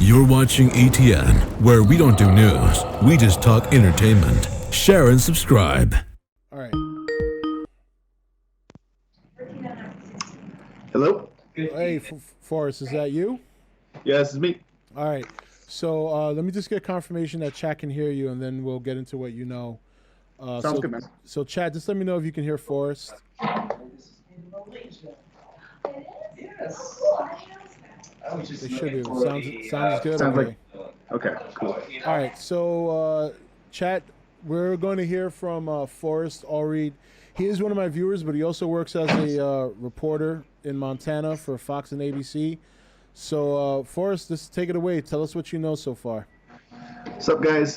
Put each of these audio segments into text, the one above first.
You're watching E.T.N, where we don't do news, we just talk entertainment. Share and subscribe. All right. Hello? Hey, Forrest, is that you? Yeah, this is me. All right. So let me just get confirmation that chat can hear you, and then we'll get into what you know. Sounds good, man. So chat, just let me know if you can hear Forrest. They should be. Sounds good. Sounds Okay. Okay, cool. All right. So chat, we're going to hear from Forrest Allread. He is one of my viewers, but he also works as a reporter in Montana for Fox and ABC. So, Forrest, just take it away. Tell us what you know so far. What's up, guys?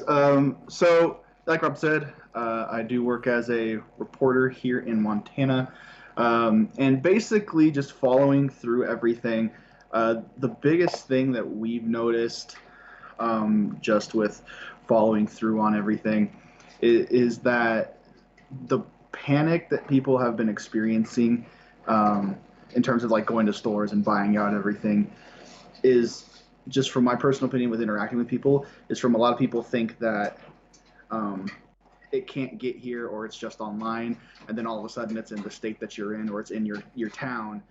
So, like Rob said, I do work as a reporter here in Montana. And basically just following through everything. The biggest thing that we've noticed just with following through on everything is that the panic that people have been experiencing in terms of like going to stores and buying out everything is just from my personal opinion with interacting with people is from a lot of people think that it can't get here or it's just online and then all of a sudden it's in the state that you're in or it's in your town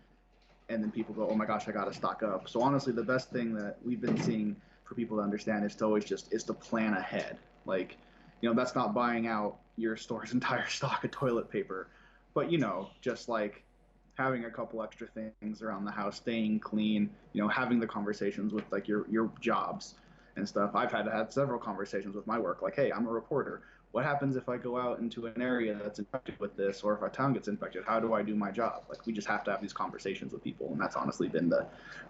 and then people go, oh my gosh, I gotta stock up. So honestly, the best thing that we've been seeing for people to understand is to always is to plan ahead. Like, that's not buying out your store's entire stock of toilet paper, but just like having a couple extra things around the house, staying clean, having the conversations with like your jobs and stuff. I've had to have several conversations with my work, like, hey, I'm a reporter. What happens if I go out into an area that's infected with this, or if a town gets infected? How do I do my job? Like, we just have to have these conversations with people, and that's honestly been the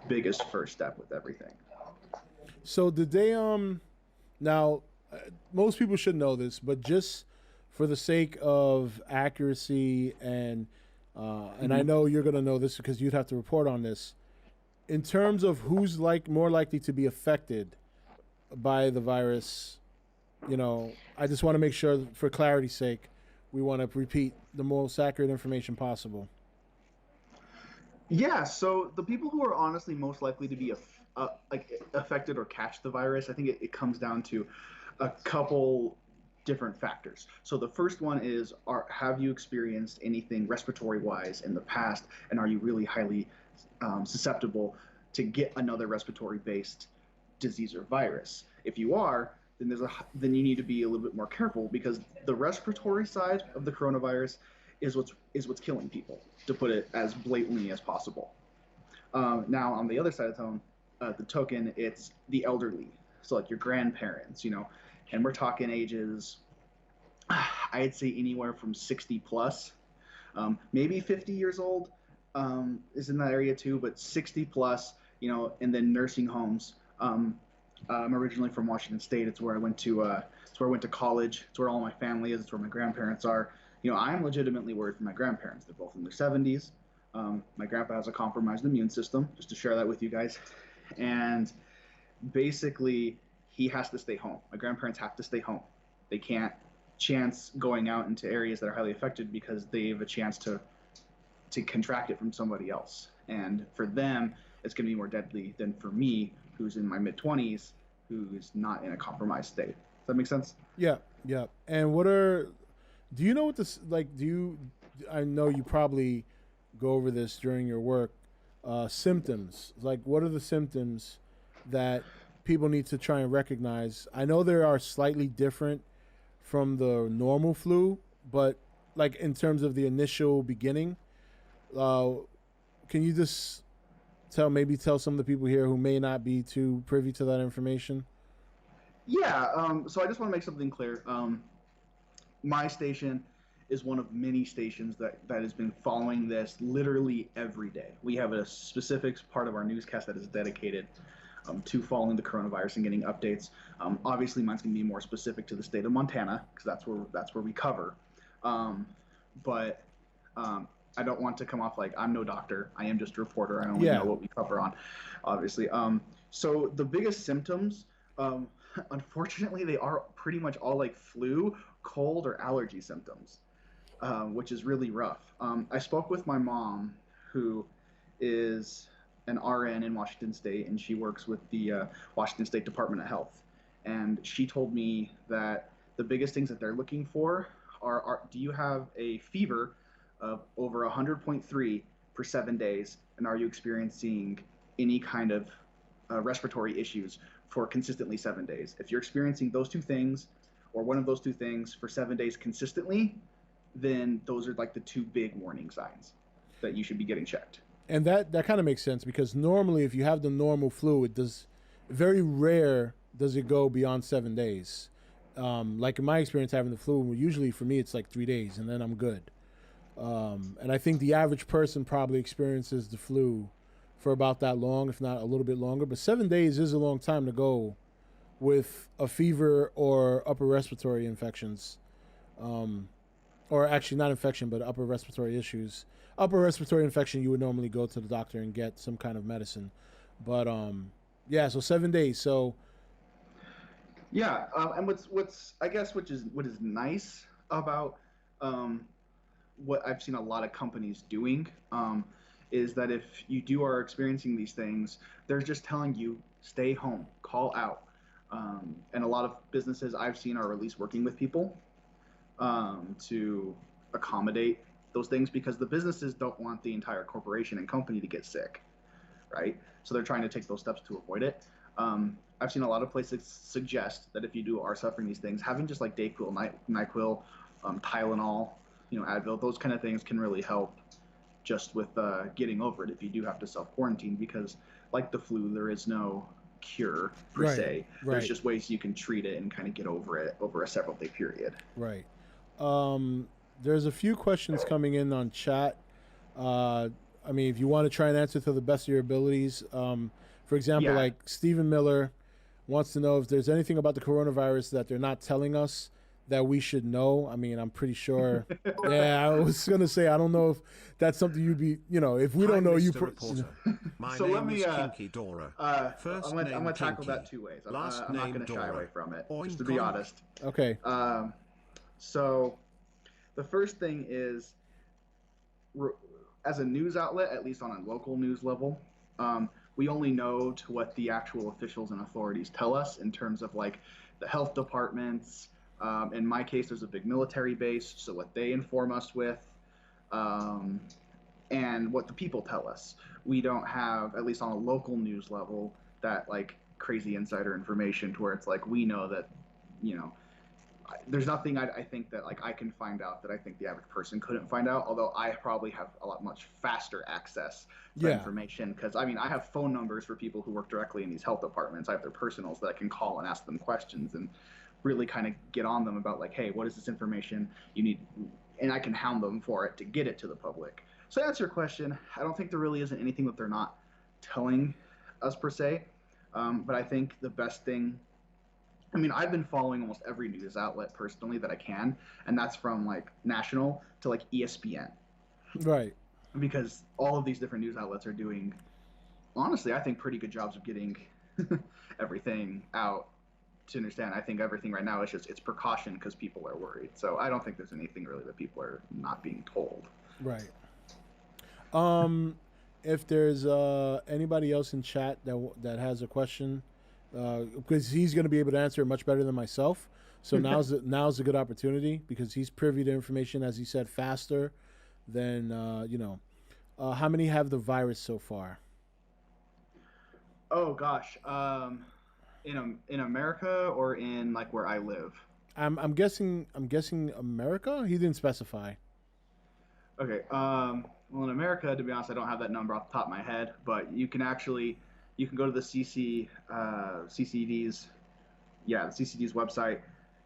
biggest first step with everything. So, did they now? Most people should know this, but just for the sake of accuracy and I know you're going to know this because you'd have to report on this. In terms of who's more likely to be affected by the virus, I just want to make sure, for clarity's sake, we want to repeat the most accurate information possible. Yeah, so the people who are honestly most likely to be affected or catch the virus, I think it comes down to a couple different factors. So the first one is, have you experienced anything respiratory wise in the past, and are you really highly susceptible to get another respiratory based disease or virus? If you are, then you need to be a little bit more careful, because the respiratory side of the coronavirus is what's killing people, to put it as blatantly as possible. Now on the other side of the token, it's the elderly, so like your grandparents, and we're talking ages, I'd say anywhere from 60 plus, maybe 50 years old is in that area too, but 60 plus, and then nursing homes. I'm originally from Washington State. It's where I went to. It's where I went to college. It's where all my family is. It's where my grandparents are. I'm legitimately worried for my grandparents. They're both in their 70s. My grandpa has a compromised immune system, just to share that with you guys. And basically, he has to stay home. My grandparents have to stay home. They can't chance going out into areas that are highly affected, because they have a chance to contract it from somebody else. And for them, it's going to be more deadly than for me, who's in my mid-20s, who's not in a compromised state. Does that make sense? Yeah, yeah. And do you know what this, I know you probably go over this during your work, symptoms. Like, what are the symptoms that people need to try and recognize? I know they are slightly different from the normal flu, but like in terms of the initial beginning, can you just tell some of the people here who may not be too privy to that information? Yeah. So I just want to make something clear. My station is one of many stations that has been following this literally every day. We have a specific part of our newscast that is dedicated to following the coronavirus and getting updates. Obviously, mine's going to be more specific to the state of Montana, because that's where we cover. But I don't want to come off like I'm no doctor. I am just a reporter. I only know what we cover on, obviously. So the biggest symptoms, unfortunately, they are pretty much all like flu, cold, or allergy symptoms, which is really rough. I spoke with my mom, who is an RN in Washington State, and she works with the Washington State Department of Health. And she told me that the biggest things that they're looking for are do you have a fever of over 100.3 for 7 days, and are you experiencing any kind of respiratory issues for consistently 7 days? If you're experiencing those two things, or one of those two things for 7 days consistently, then those are like the two big warning signs that you should be getting checked. And that kind of makes sense, because normally if you have the normal flu, it does very rare does it go beyond 7 days. Like in my experience having the flu, usually for me it's like 3 days and then I'm good. And I think the average person probably experiences the flu for about that long, if not a little bit longer. But 7 days is a long time to go with a fever or upper respiratory infections. Or actually not infection, but upper respiratory issues. Upper respiratory infection, you would normally go to the doctor and get some kind of medicine. But yeah, so 7 days. So yeah, and what's I guess what is nice about what I've seen a lot of companies doing is that if you are experiencing these things, they're just telling you stay home, call out. And a lot of businesses I've seen are at least working with people to accommodate those things, because the businesses don't want the entire corporation and company to get sick, right? So they're trying to take those steps to avoid it. I've seen a lot of places suggest that if you are suffering these things, having just like Dayquil, NyQuil, Tylenol, Advil, those kind of things can really help just with getting over it if you do have to self-quarantine, because like the flu, there is no cure per se. There's just ways you can treat it and kind of get over it over a several-day period. Right. There's a few questions coming in on chat. I mean, if you want to try and answer to the best of your abilities. For example, like Stephen Miller wants to know if there's anything about the coronavirus that they're not telling us that we should know. I mean, I'm pretty sure. Yeah, I was going to say, I don't know if that's something you'd be, if we don't know you. My so name let me, is Kinky Dora. First I'm going to tackle Kinky. that two ways. I'm Last not name going to shy Dora. away from it, Oink just to be oink. honest. Okay. So the first thing is, as a news outlet, at least on a local news level, we only know to what the actual officials and authorities tell us in terms of like the health departments. In my case, there's a big military base, so what they inform us with, and what the people tell us. We don't have, at least on a local news level, that like crazy insider information to where it's like we know that, there's nothing I think that like I can find out that I think the average person couldn't find out, although I probably have a lot much faster access to information, because I mean I have phone numbers for people who work directly in these health departments. I have their personals that I can call and ask them questions and really kind of get on them about like, hey, what is this information you need, and I can hound them for it to get it to the public. So to answer your question, I don't think there really isn't anything that they're not telling us per se, but I think the best thing, I mean, I've been following almost every news outlet personally that I can, and that's from like national to like ESPN. Right. Because all of these different news outlets are doing, honestly, I think pretty good jobs of getting everything out to understand. I think everything right now is just, it's precaution because people are worried. So I don't think there's anything really that people are not being told. Right. If there's anybody else in chat that has a question, because he's going to be able to answer it much better than myself. So now's a good opportunity, because he's privy to information, as he said, faster than how many have the virus so far? Oh gosh, in America or in like where I live? I'm guessing America. He didn't specify. Okay. Well, in America, to be honest, I don't have that number off the top of my head, but you can go to the CCD's website,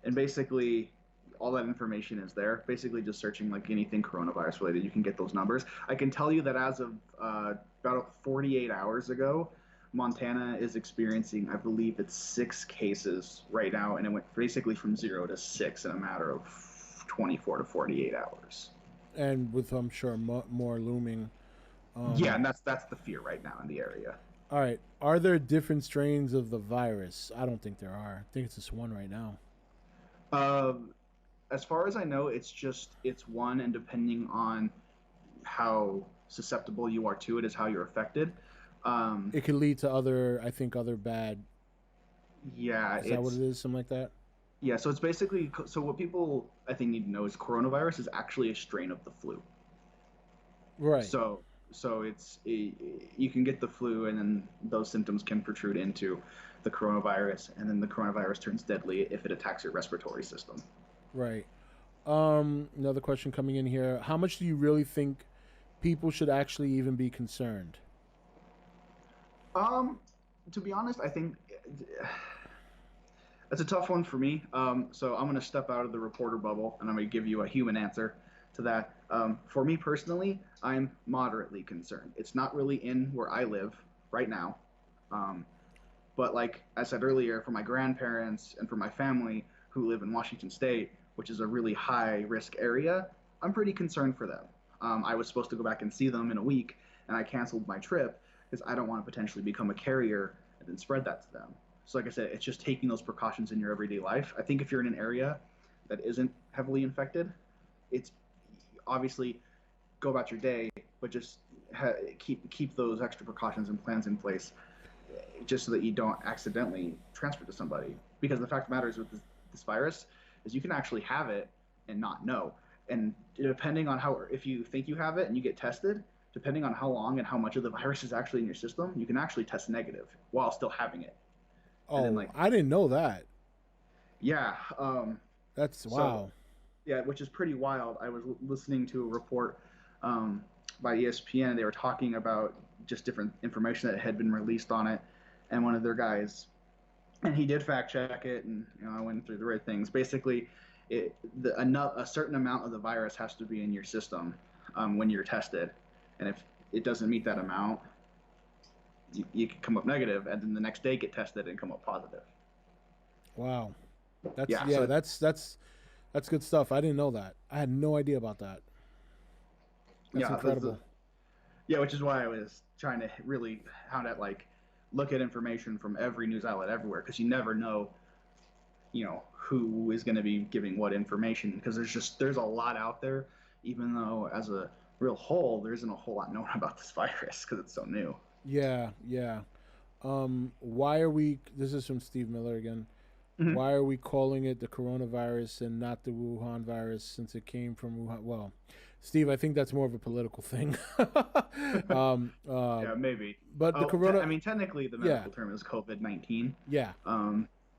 and basically all that information is there. Basically, just searching like anything coronavirus related, you can get those numbers. I can tell you that as of about 48 hours ago, Montana is experiencing, I believe it's 6 cases right now, and it went basically from 0 to 6 in a matter of 24 to 48 hours. And with, I'm sure, more looming. Yeah, and that's the fear right now in the area. All right. Are there different strains of the virus? I don't think there are. I think it's just one right now. As far as I know, it's one, and depending on how susceptible you are to it is how you're affected. It could lead to other bad. Yeah, Is that what it is? Something like that. Yeah, so it's basically so what people I think need to know is coronavirus is actually a strain of the flu. Right. So you can get the flu and then those symptoms can protrude into the coronavirus and then the coronavirus turns deadly if it attacks your respiratory system. Right. Another question coming in here. How much do you really think people should actually even be concerned? Um, to be honest, I think that's a tough one for me. So I'm going to step out of the reporter bubble and I'm going to give you a human answer to that. For me personally, I'm moderately concerned. It's not really in where I live right now. Um, but like I said earlier, for my grandparents and for my family who live in Washington State, which is a really high risk area, I'm pretty concerned for them. I was supposed to go back and see them in a week, and I canceled my trip because I don't want to potentially become a carrier and then spread that to them. So, like I said, it's just taking those precautions in your everyday life. I think if you're in an area that isn't heavily infected, it's obviously go about your day, but just keep those extra precautions and plans in place, just so that you don't accidentally transfer to somebody. Because the fact of the matter is with this virus is you can actually have it and not know. And depending on how, if you think you have it and you get tested, depending on how long and how much of the virus is actually in your system, you can actually test negative while still having it. Oh, Then, like, I didn't know that. yeah. That's So, wow. yeah, which is pretty wild. I was listening to a report by ESPN. They were talking about just different information that had been released on it, and one of their guys, and he did fact check it, and I went through the right things. Basically, a certain amount of the virus has to be in your system when you're tested, and if it doesn't meet that amount, you can come up negative, and then the next day get tested and come up positive. Wow. That's Yeah, yeah. so That's good stuff. I didn't know that. I had no idea about that. That's yeah, incredible. yeah, which is why I was trying to really hound at like look at information from every news outlet everywhere because you never know, who is going to be giving what information because there's a lot out there, even though as a real whole there isn't a whole lot known about this virus because it's so new. Yeah, yeah. Why are we? This is from Steve Miller again. Mm-hmm. Why are we calling it the coronavirus and not the Wuhan virus since it came from Wuhan? Well, Steve, I think that's more of a political thing. Yeah, maybe. But the corona. I mean, technically, the medical term is COVID-19. Yeah.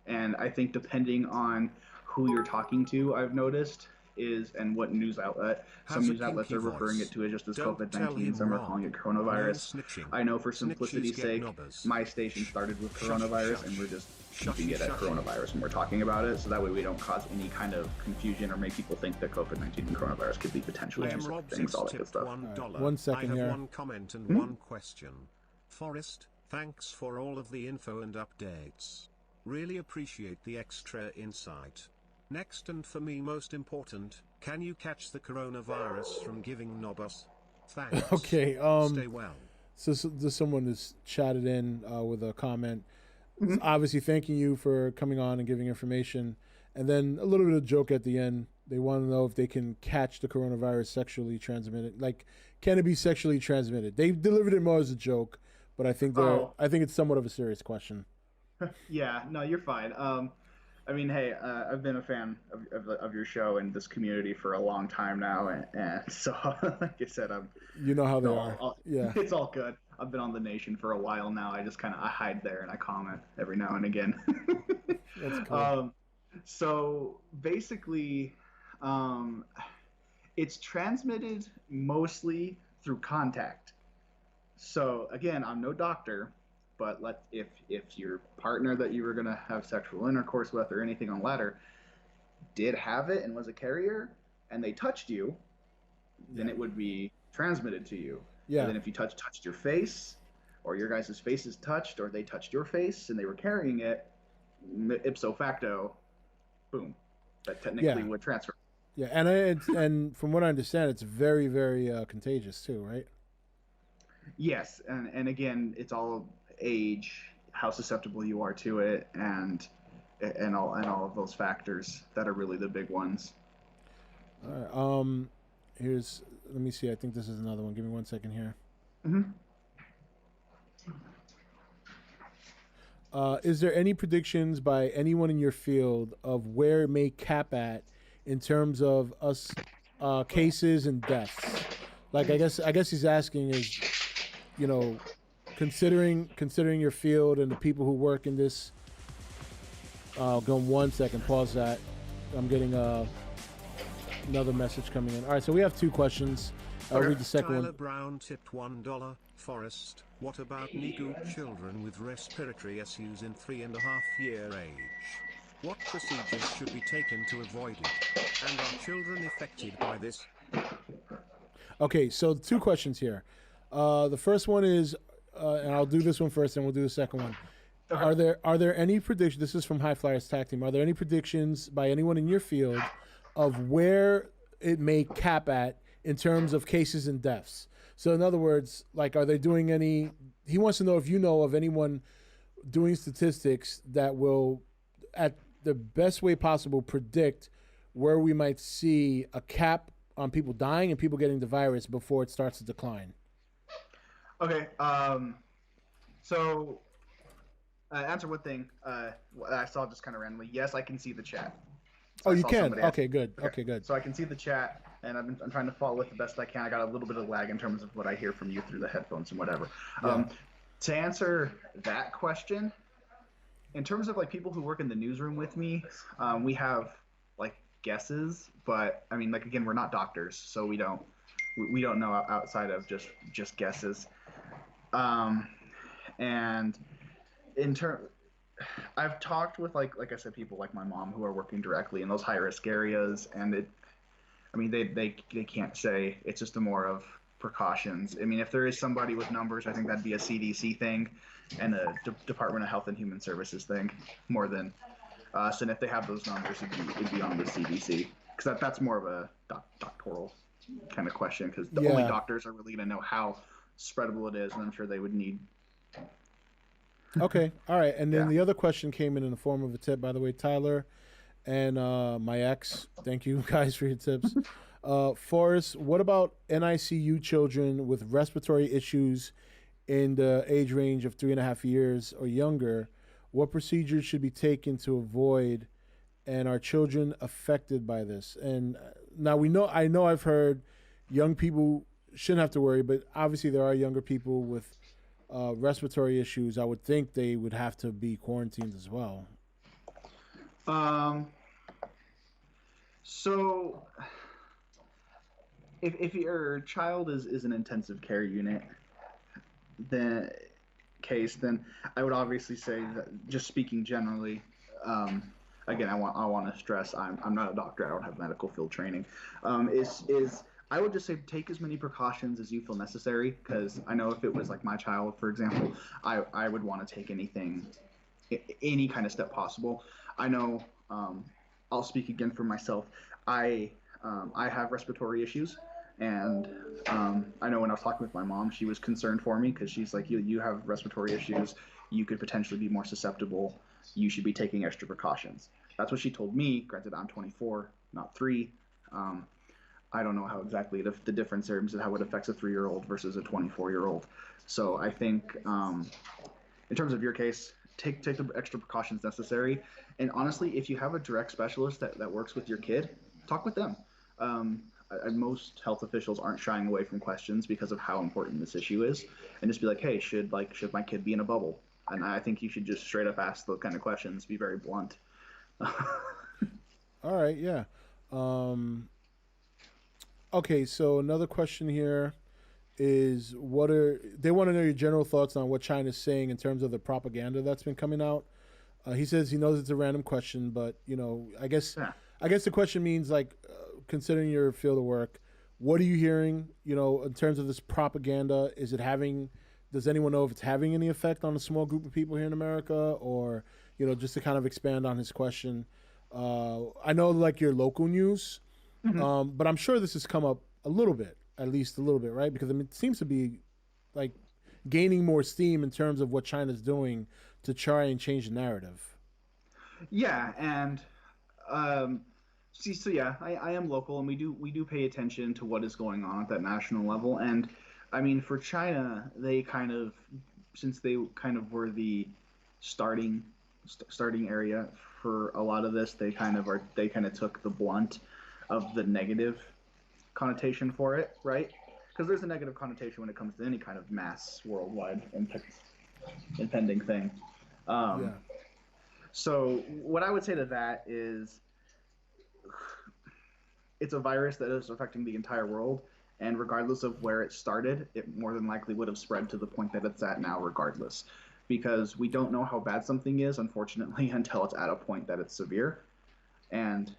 And I think depending on who you're talking to, I've noticed and what news outlet. Some news outlets are referring it to as just as COVID-19. Some are calling it coronavirus. I know for simplicity's sake, my station started with coronavirus, and we're just keeping it at coronavirus when we're talking about it, so that way we don't cause any kind of confusion or make people think that COVID-19 and coronavirus could be potentially two separate things, all that good stuff. Right, 1 second I have here. one comment and one question. Forrest, thanks for all of the info and updates. Really appreciate the extra insight. Next, and for me most important, can you catch the coronavirus from giving Nobus? Thanks. Okay. Stay well. So someone has chatted in with a comment, Mm-hmm. obviously thanking you for coming on and giving information, and then a little bit of joke at the end. They want to know if they can catch the coronavirus sexually transmitted. Like, can it be sexually transmitted? They delivered it more as a joke, but I think I think it's somewhat of a serious question. Yeah, no, you're fine. I mean, hey, I've been a fan of your show and this community for a long time now, and so like I said, You know how they are. Yeah. it's all good. I've been on the Nation for a while now. I just I hide there and I comment every now and again. That's cool. So basically, it's transmitted mostly through contact. So again, I'm no doctor, but if your partner that you were gonna have sexual intercourse with or anything on the ladder did have it and was a carrier, and they touched you, then it would be transmitted to you. Yeah. And then if you touched your face, or your guys' faces touched, or they touched your face and they were carrying it, ipso facto, boom, that technically would transfer. Yeah, and from what I understand, it's very, very contagious too, right? Yes, and again, it's all age, how susceptible you are to it, and all of those factors that are really the big ones. All right. Let me see. I think this is another one. Give me 1 second here. Mm-hmm. Is there any predictions by anyone in your field of where it may cap at in terms of us cases and deaths? Like, I guess he's asking is, you know, considering your field and the people who work in this. Go 1 second. Pause that. I'm getting another message coming in. All right, so we have two questions. I'll read the second Tyler one. Brown tipped $1. Forrest, what about Nigu children with respiratory issues in 3.5-year age? What procedures should be taken to avoid it? And are children affected by this? Okay, so two questions here. The first one is, and I'll do this one first, and we'll do the second one. Are there any predictions? This is from High Flyers Tag Team. Are there any predictions by anyone in your field of where it may cap at in terms of cases and deaths? So in other words, like, are they doing any? He wants to know if you know of anyone doing statistics that will, at the best way possible, predict where we might see a cap on people dying and people getting the virus before it starts to decline. Okay. So answer one thing. I saw just kind of randomly. Yes, I can see the chat. So oh, you can. Okay, good. Okay, good. So I can see the chat, and I'm trying to follow it the best I can. I got a little bit of lag in terms of what I hear from you through the headphones and whatever. Yeah. To answer that question, in terms of like people who work in the newsroom with me, we have like guesses, but I mean, like, again, we're not doctors, so we don't know outside of just guesses. And in turn, I've talked with like I said, people like my mom who are working directly in those high risk areas, and they can't say. It's just a more of precautions. I mean, if there is somebody with numbers, I think that'd be a CDC thing and a Department of Health and Human Services thing more than us. And if they have those numbers, it'd be on the CDC, because that's more of a doctoral kind of question, because only doctors are really going to know how spreadable it is, and I'm sure they would need. Okay, all right. And then the other question came in the form of a tip, by the way, Tyler and my ex. Thank you guys for your tips. Forrest, what about NICU children with respiratory issues in the age range of 3.5 years or younger? What procedures should be taken to avoid, and are children affected by this? And now I know I've heard young people shouldn't have to worry, but obviously there are younger people with respiratory issues. I would think they would have to be quarantined as well. So if your child is an intensive care unit, then I would obviously say that, just speaking generally, again, I want to stress I'm not a doctor. I don't have medical field training. I would just say take as many precautions as you feel necessary, because I know if it was like my child, for example, I would want to take any kind of step possible. I know, I'll speak again for myself. I have respiratory issues, and I know when I was talking with my mom, she was concerned for me, because she's like, you have respiratory issues, you could potentially be more susceptible, you should be taking extra precautions. That's what she told me. Granted, I'm 24, not 3. I don't know how exactly the difference there is, how it affects a 3-year-old versus a 24-year-old. So I think, in terms of your case, take the extra precautions necessary. And honestly, if you have a direct specialist that works with your kid, talk with them. Most health officials aren't shying away from questions because of how important this issue is, and just be like, hey, should my kid be in a bubble? And I think you should just straight up ask those kind of questions, be very blunt. All right, yeah. Okay, so another question here is, they want to know your general thoughts on what China's saying in terms of the propaganda that's been coming out. He says he knows it's a random question, but I guess the question means, like, considering your field of work, what are you hearing? In terms of this propaganda, does anyone know if it's having any effect on a small group of people here in America, or just to kind of expand on his question? I know, like, your local news. Mm-hmm. But I'm sure this has come up a little bit, at least a little bit, right? Because it seems to be like gaining more steam in terms of what China's doing to try and change the narrative. Yeah, and I am local, and we do pay attention to what is going on at that national level. And I mean, for China, since they kind of were the starting area for a lot of this. They kind of took the blunt of the negative connotation for it, right? Because there's a negative connotation when it comes to any kind of mass worldwide impending thing. Yeah. So what I would say to that is it's a virus that is affecting the entire world, and regardless of where it started, it more than likely would have spread to the point that it's at now, regardless. Because we don't know how bad something is, unfortunately, until it's at a point that it's severe. And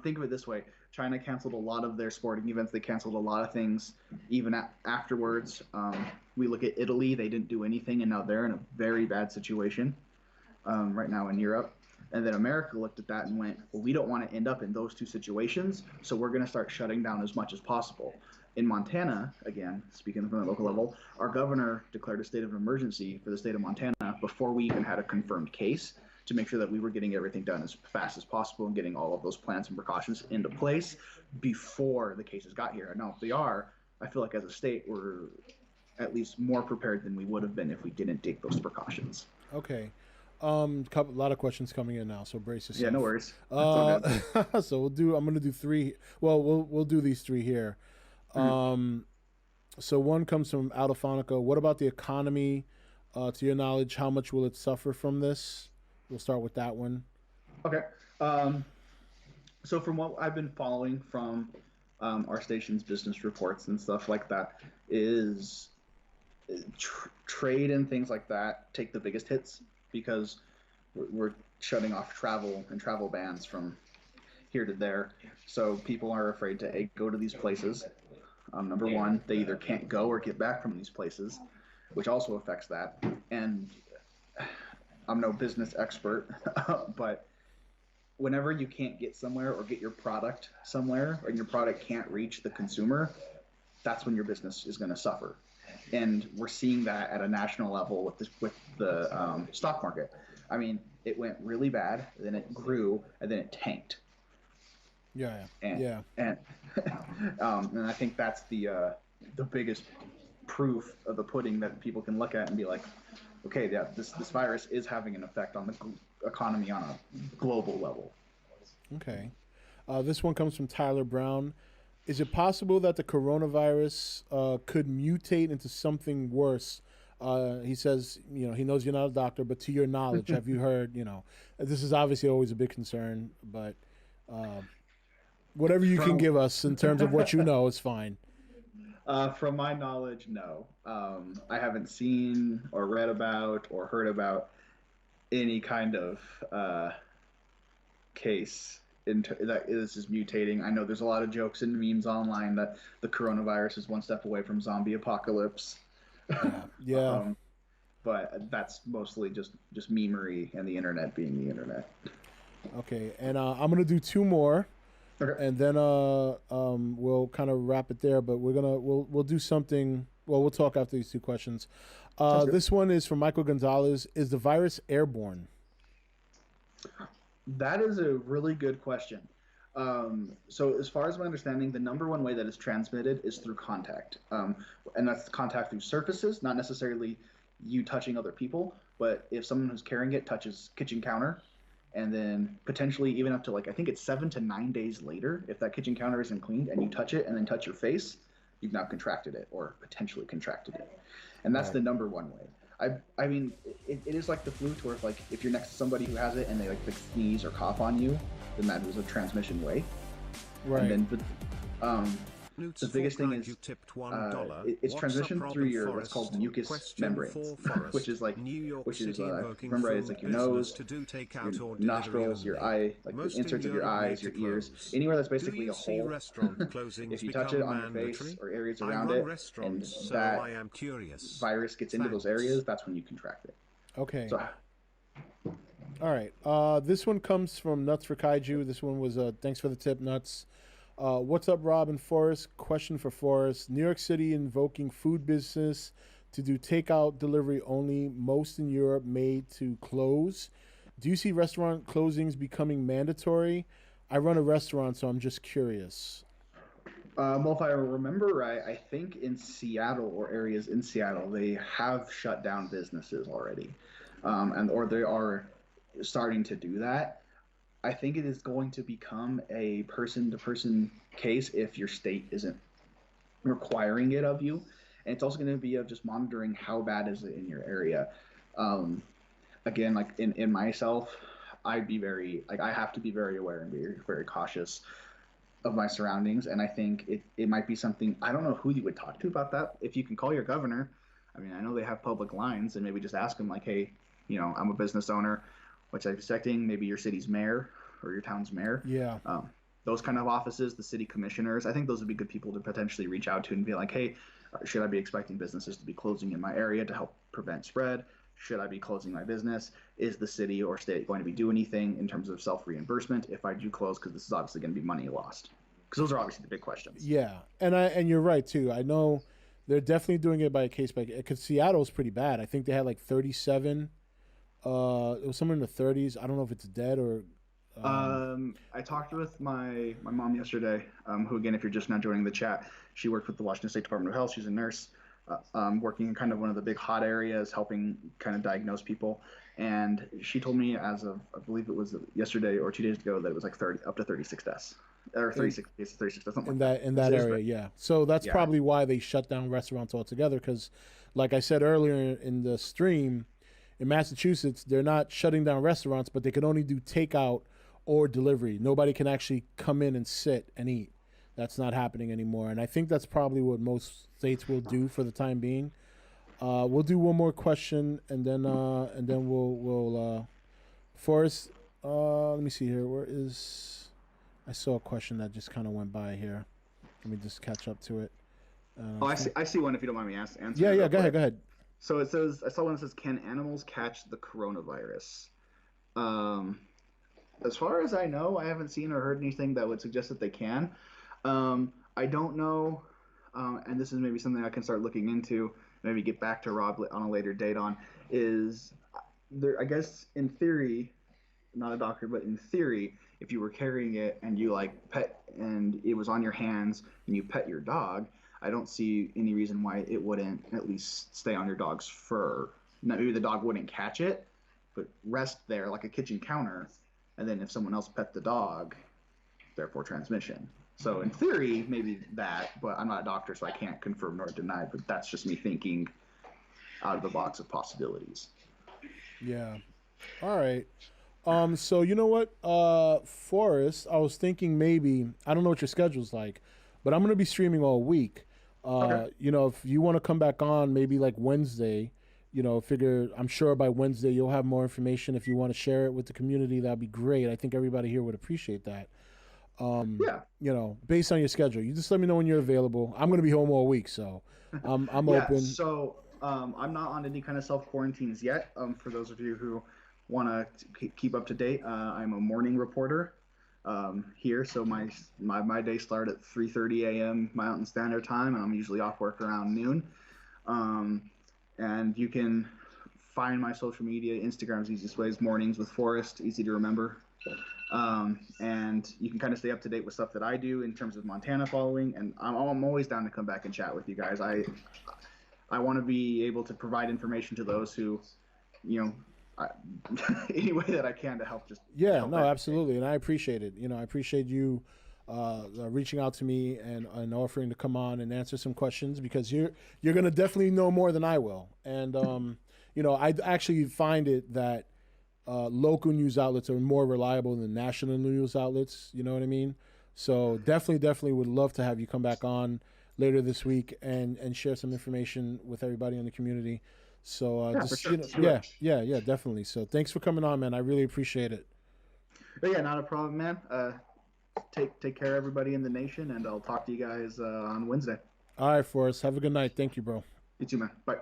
think of it this way: China canceled a lot of their sporting events. They canceled a lot of things, even afterwards. We look at Italy; they didn't do anything, and now they're in a very bad situation right now in Europe. And then America looked at that and went, well, we don't want to end up in those two situations, so we're going to start shutting down as much as possible. In Montana, again, speaking from the local level, our governor declared a state of emergency for the state of Montana before we even had a confirmed case to make sure that we were getting everything done as fast as possible and getting all of those plans and precautions into place before the cases got here. Now, if they are, I feel like as a state, we're at least more prepared than we would have been if we didn't take those precautions. Okay. A lot of questions coming in now, so brace yourself. Yeah, no worries. That's all good. So we'll do. I'm gonna do three. Well, we'll do these three here. So one comes from Alphonica. What about the economy? To your knowledge, how much will it suffer from this? We'll start with that one. Okay. So from what I've been following from our station's business reports and stuff like that, is trade and things like that take the biggest hits because we're shutting off travel and travel bans from here to there. So people are afraid to go to these places. Number one, they either can't go or get back from these places, which also affects that. And I'm no business expert, but whenever you can't get somewhere or get your product somewhere and your product can't reach the consumer, that's when your business is going to suffer. And we're seeing that at a national level with the stock market. I mean, it went really bad, then it grew, and then it tanked. Yeah. And I think that's the biggest proof of the pudding that people can look at and be like, okay, yeah, this virus is having an effect on the economy on a global level. Okay. This one comes from Tyler Brown. Is it possible that the coronavirus could mutate into something worse? He says, he knows you're not a doctor, but to your knowledge, have you heard, this is obviously always a big concern, but whatever you can give us in terms of what you know is fine. From my knowledge, no. I haven't seen or read about or heard about any kind of case that this is mutating. I know there's a lot of jokes and memes online that the coronavirus is one step away from zombie apocalypse. Yeah. But that's mostly just memery and the internet being the internet. Okay, and I'm gonna do two more. Okay. And then we'll kind of wrap it there. But we'll do something. Well, we'll talk after these two questions. This one is from Michael Gonzalez. Is the virus airborne? That is a really good question. So as far as my understanding, the number one way that it's transmitted is through contact. And that's contact through surfaces, not necessarily you touching other people, but if someone who's carrying it touches kitchen counter, and then potentially even up to I think it's 7 to 9 days later, if that kitchen counter isn't cleaned and you touch it and then touch your face, you've now contracted it or potentially contracted it. And that's the number one way. I mean, it is like the flu, to where if you're next to somebody who has it and they sneeze or cough on you, then that is a transmission way. Right. And then, the biggest thing is it's transmission through your what's called mucous membranes, which is remember, it's your nose, your nostrils, your eye, the inserts of your eyes, your ears, anywhere that's basically a hole. If you touch it on your face or areas around it, and that virus gets into those areas, that's when you contract it. Okay. So, all right. This one comes from Nuts for Kaiju. This one was thanks for the tip, Nuts. What's up, Rob and Forrest? Question for Forrest. New York City invoking food business to do takeout delivery only. Most in Europe made to close. Do you see restaurant closings becoming mandatory? I run a restaurant, so I'm just curious. Well, if I remember right, I think in Seattle or areas in Seattle, they have shut down businesses already. and or they are starting to do that. I think it is going to become a person-to-person case if your state isn't requiring it of you, and it's also going to be of just monitoring how bad is it in your area. Um, Again, like in myself, I'd be very like I have to be very aware and very very cautious of my surroundings, and I think it might be something. I don't know who you would talk to about that. If you can call your governor, I mean, I know they have public lines, and maybe just ask them like, hey, I'm a business owner, which I'm expecting. Maybe your city's mayor or your town's mayor. Yeah. Those kind of offices, the city commissioners. I think those would be good people to potentially reach out to and be like, hey, should I be expecting businesses to be closing in my area to help prevent spread? Should I be closing my business? Is the city or state going to be doing anything in terms of self-reimbursement if I do close? Because this is obviously going to be money lost. Because those are obviously the big questions. Yeah, and you're right too. I know they're definitely doing it by case by case. Because Seattle's pretty bad. I think they had like 37. It was somewhere in the 30s. I don't know if it's dead or. I talked with my mom yesterday, who, again, if you're just now joining the chat, she worked with the Washington State Department of Health. She's a nurse, working in kind of one of the big hot areas, helping kind of diagnose people. And she told me as of, I believe it was yesterday or 2 days ago, that it was like 30, up to 36 deaths. Or 36 cases, 36 deaths, something like that. In that area, yeah. So that's Yeah. probably why they shut down restaurants altogether. Because, like I said earlier in the stream, in Massachusetts, they're not shutting down restaurants, but they can only do takeout or delivery. Nobody can actually come in and sit and eat. That's not happening anymore. And I think that's probably what most states will do for the time being. We'll do one more question, and then we'll Forrest. Let me see here. Where is? I saw a question that just kind of went by here. Let me just catch up to it. I see one if you don't mind me answering. Yeah. Go ahead. So it says, I saw one that says, can animals catch the coronavirus? As far as I know, I haven't seen or heard anything that would suggest that they can. I don't know, and this is maybe something I can start looking into, maybe get back to Rob on a later date on, is there, I guess in theory, not a doctor, but in theory, if you were carrying it and you like pet and it was on your hands and you pet your dog, I don't see any reason why it wouldn't at least stay on your dog's fur. Now, maybe the dog wouldn't catch it, but rest there like a kitchen counter, and then if someone else pet the dog, therefore transmission. So in theory, maybe that, but I'm not a doctor, so I can't confirm nor deny, but that's just me thinking out of the box of possibilities. Yeah. All right. So you know what, Forrest, I was thinking maybe, I don't know what your schedule's like, but I'm going to be streaming all week. Okay. If you want to come back on maybe like Wednesday, figure I'm sure by Wednesday you'll have more information. If you want to share it with the community, that'd be great. I think everybody here would appreciate that. Yeah. Based on your schedule, you just let me know when you're available. I'm going to be home all week, so I'm Yeah, open. so I'm not on any kind of self-quarantines yet. For those of you who want to keep up to date, I'm a morning reporter here, so my day start at 3:30 a.m. Mountain Standard Time, and I'm usually off work around noon. And you can find my social media. Instagram's easiest way is Mornings with Forrest, easy to remember. And you can kind of stay up to date with stuff that I do in terms of Montana following, and I'm always down to come back and chat with you guys. I want to be able to provide information to those who, any way that I can to help. Help No, absolutely, and I appreciate it. I appreciate you reaching out to me and offering to come on and answer some questions, because you're gonna definitely know more than I will. And I actually find it that local news outlets are more reliable than national news outlets. You know what I mean? So definitely would love to have you come back on later this week and share some information with everybody in the community. So for sure. Yeah, definitely. So thanks for coming on, man. I really appreciate it. But yeah, not a problem, man. Take care, everybody in the nation, and I'll talk to you guys on Wednesday. All right, Forrest. Have a good night. Thank you, bro. You too, man. Bye.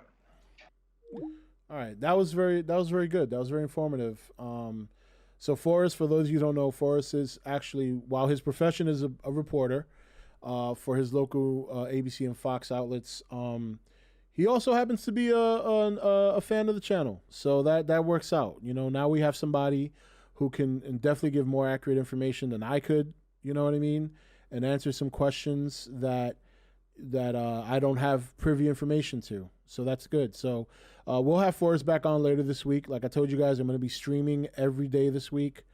All right, that was very good. That was very informative. So Forrest, for those of you who don't know, Forrest is actually, while his profession is a reporter for his local ABC and Fox outlets, he also happens to be a fan of the channel. So that works out. Now we have somebody who can definitely give more accurate information than I could. You know what I mean? And answer some questions that I don't have privy information to. So that's good. So We'll have Forrest back on later this week. Like I told you guys, I'm going to be streaming every day this week.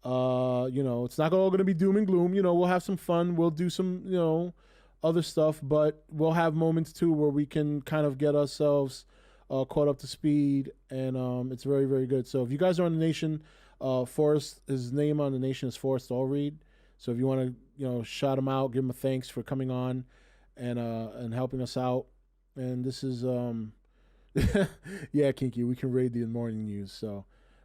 It's not all going to be doom and gloom. We'll have some fun. We'll do some, other stuff, but we'll have moments too where we can kind of get ourselves caught up to speed, and it's very, very good. So if you guys are on the Nation, Forrest, his name on the Nation is Forrest Allread. So if you want to, shout him out, give him a thanks for coming on and helping us out. And this is, yeah, Kinky, we can raid the morning news. So